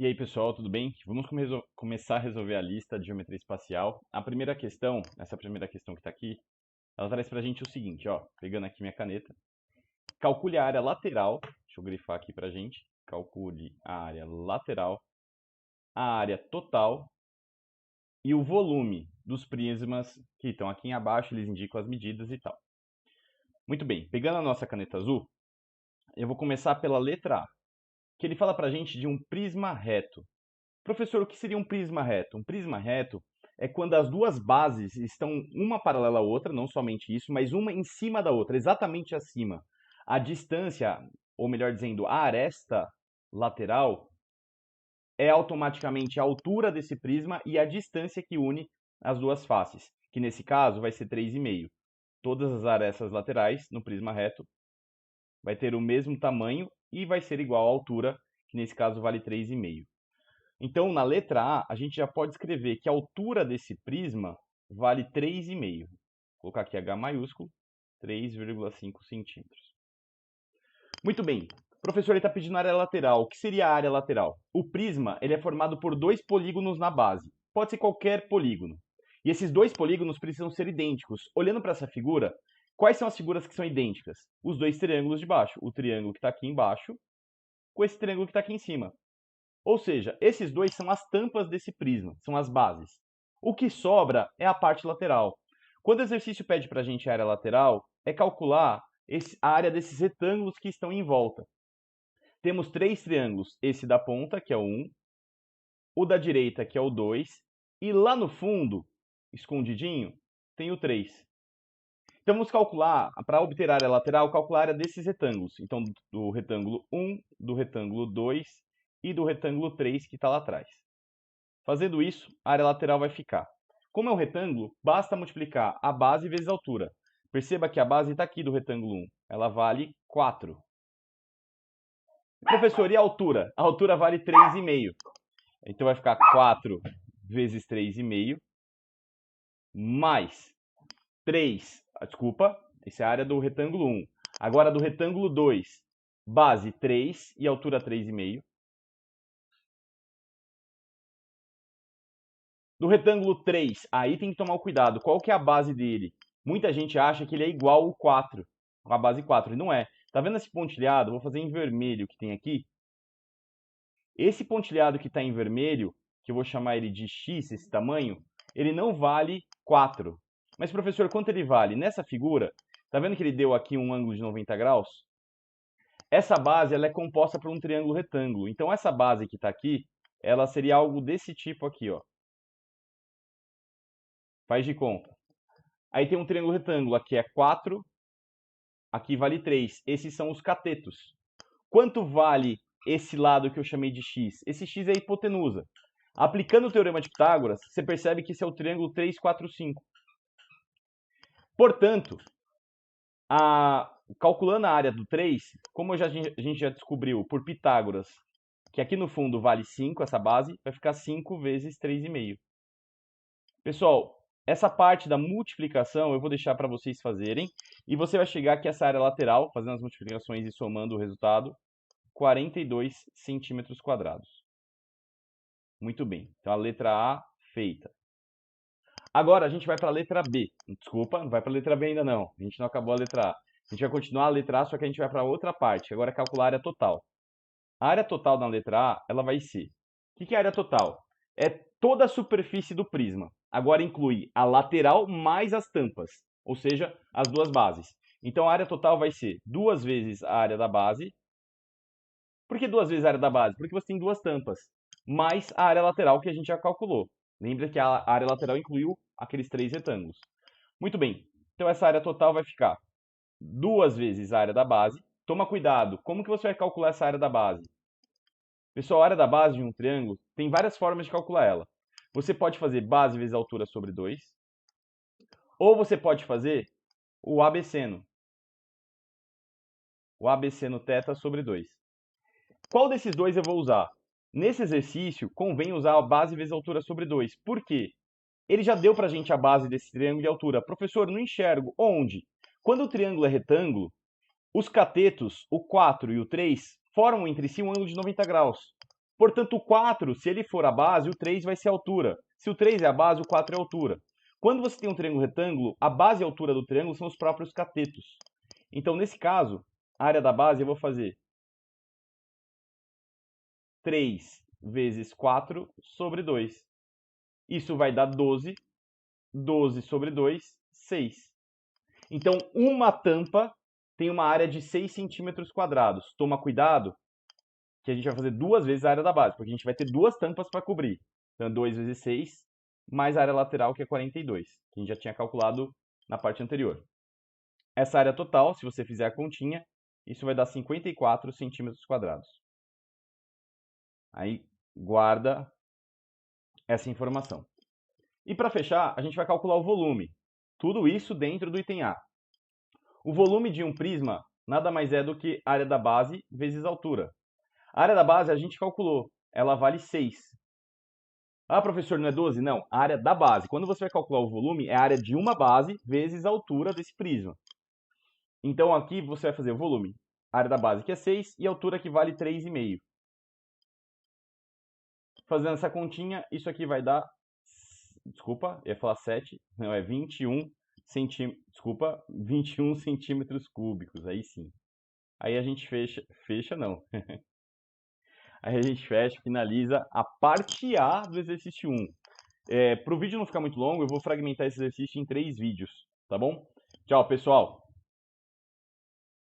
E aí, pessoal, tudo bem? Vamos começar a resolver a lista de geometria espacial. A primeira questão, essa primeira questão que está aqui, ela traz para a gente o seguinte, ó, pegando aqui minha caneta. Calcule a área lateral, deixa eu grifar aqui para a gente. Calcule a área lateral, a área total e o volume dos prismas que estão aqui abaixo, eles indicam as medidas e tal. Muito bem, pegando a nossa caneta azul, eu vou começar pela letra A, que ele fala para a gente de um prisma reto. Professor, o que seria um prisma reto? Um prisma reto é quando as duas bases estão uma paralela à outra, não somente isso, mas uma em cima da outra, exatamente acima. A distância, ou melhor dizendo, a aresta lateral é automaticamente a altura desse prisma e a distância que une as duas faces, que nesse caso vai ser 3,5. Todas as arestas laterais no prisma reto vai ter o mesmo tamanho e vai ser igual à altura, que nesse caso vale 3,5. Então, na letra A gente já pode escrever que a altura desse prisma vale 3,5. Vou colocar aqui H maiúsculo, 3,5 centímetros. Muito bem. O professor está pedindo área lateral. O que seria a área lateral? O prisma ele é formado por dois polígonos na base. Pode ser qualquer polígono. E esses dois polígonos precisam ser idênticos. Olhando para essa figura, quais são as figuras que são idênticas? Os dois triângulos de baixo. O triângulo que está aqui embaixo com esse triângulo que está aqui em cima. Ou seja, esses dois são as tampas desse prisma, são as bases. O que sobra é a parte lateral. Quando o exercício pede para a gente a área lateral, é calcular a área desses retângulos que estão em volta. Temos três triângulos, esse da ponta, que é o 1, o da direita, que é o 2, e lá no fundo, escondidinho, tem o 3. Então vamos calcular, para obter a área lateral, calcular a área desses retângulos. Então, do retângulo 1, do retângulo 2 e do retângulo 3 que está lá atrás. Fazendo isso, a área lateral vai ficar. Como é um retângulo, basta multiplicar a base vezes a altura. Perceba que a base está aqui do retângulo 1. Ela vale 4. Professor, e a altura? A altura vale 3,5. Então vai ficar 4 vezes 3,5 mais 3. Desculpa, essa é a área do retângulo 1. Agora do retângulo 2, base 3 e altura 3,5. Do retângulo 3, aí tem que tomar cuidado. Qual que é a base dele? Muita gente acha que ele é igual ao 4, com a base 4. E não é. Tá vendo esse pontilhado? Vou fazer em vermelho que tem aqui. Esse pontilhado que está em vermelho, que eu vou chamar ele de x, esse tamanho, ele não vale 4. Mas, professor, quanto ele vale? Nessa figura, tá vendo que ele deu aqui um ângulo de 90 graus? Essa base ela é composta por um triângulo retângulo. Então, essa base que está aqui, ela seria algo desse tipo aqui, ó. Faz de conta. Aí tem um triângulo retângulo, aqui é 4, aqui vale 3. Esses são os catetos. Quanto vale esse lado que eu chamei de x? Esse x é a hipotenusa. Aplicando o teorema de Pitágoras, você percebe que esse é o triângulo 3, 4, 5. Portanto, calculando a área do 3, como a gente já descobriu por Pitágoras, que aqui no fundo vale 5, essa base, vai ficar 5 vezes 3,5. Pessoal, essa parte da multiplicação eu vou deixar para vocês fazerem. E você vai chegar aqui essa área lateral, fazendo as multiplicações e somando o resultado, 42 centímetros quadrados. Muito bem. Então, a letra A feita. Agora, a gente vai para a letra B. Desculpa, não vai para a letra B ainda não. A gente não acabou a letra A. A gente vai continuar a letra A, só que a gente vai para outra parte. Agora, calcular a área total. A área total na letra A, ela vai ser... O que é a área total? É toda a superfície do prisma. Agora inclui a lateral mais as tampas, ou seja, as duas bases. Então a área total vai ser 2 vezes a área da base. Por que 2 vezes a área da base? Porque você tem duas tampas, mais a área lateral que a gente já calculou. Lembra que a área lateral incluiu aqueles 3 retângulos. Muito bem, então essa área total vai ficar 2 vezes a área da base. Toma cuidado, como que você vai calcular essa área da base? Pessoal, a área da base de um triângulo tem várias formas de calcular ela. Você pode fazer base vezes altura sobre 2, ou você pode fazer o abesseno. O abesseno θ sobre 2. Qual desses dois eu vou usar? Nesse exercício, convém usar a base vezes altura sobre 2. Por quê? Ele já deu para a gente a base desse triângulo de altura. Professor, não enxergo. Onde? Quando o triângulo é retângulo, os catetos, o 4 e o 3, formam entre si um ângulo de 90 graus. Portanto, o 4, se ele for a base, o 3 vai ser a altura. Se o 3 é a base, o 4 é a altura. Quando você tem um triângulo retângulo, a base e a altura do triângulo são os próprios catetos. Então, nesse caso, a área da base eu vou fazer 3 vezes 4 sobre 2. Isso vai dar 12. 12 sobre 2, 6. Então, uma tampa tem uma área de 6 centímetros quadrados. Toma cuidado que a gente vai fazer 2 vezes a área da base, porque a gente vai ter 2 tampas para cobrir. Então, 2 vezes 6, mais a área lateral, que é 42, que a gente já tinha calculado na parte anterior. Essa área total, se você fizer a continha, isso vai dar 54 centímetros quadrados. Aí, guarda essa informação. E para fechar, a gente vai calcular o volume. Tudo isso dentro do item A. O volume de um prisma nada mais é do que a área da base vezes a altura. A área da base a gente calculou, ela vale 6. Ah, professor, não é 12? Não, a área da base. Quando você vai calcular o volume, é a área de uma base vezes a altura desse prisma. Então aqui você vai fazer o volume, a área da base que é 6 e a altura que vale 3,5. Fazendo essa continha, isso aqui vai dar, desculpa, eu ia falar 7, não, é 21 centímetros, desculpa, 21 centímetros cúbicos, aí sim. Aí a gente fecha não. Aí a gente fecha, finaliza a parte A do exercício 1. Para o vídeo não ficar muito longo, eu vou fragmentar esse exercício em 3 vídeos, tá bom? Tchau, pessoal!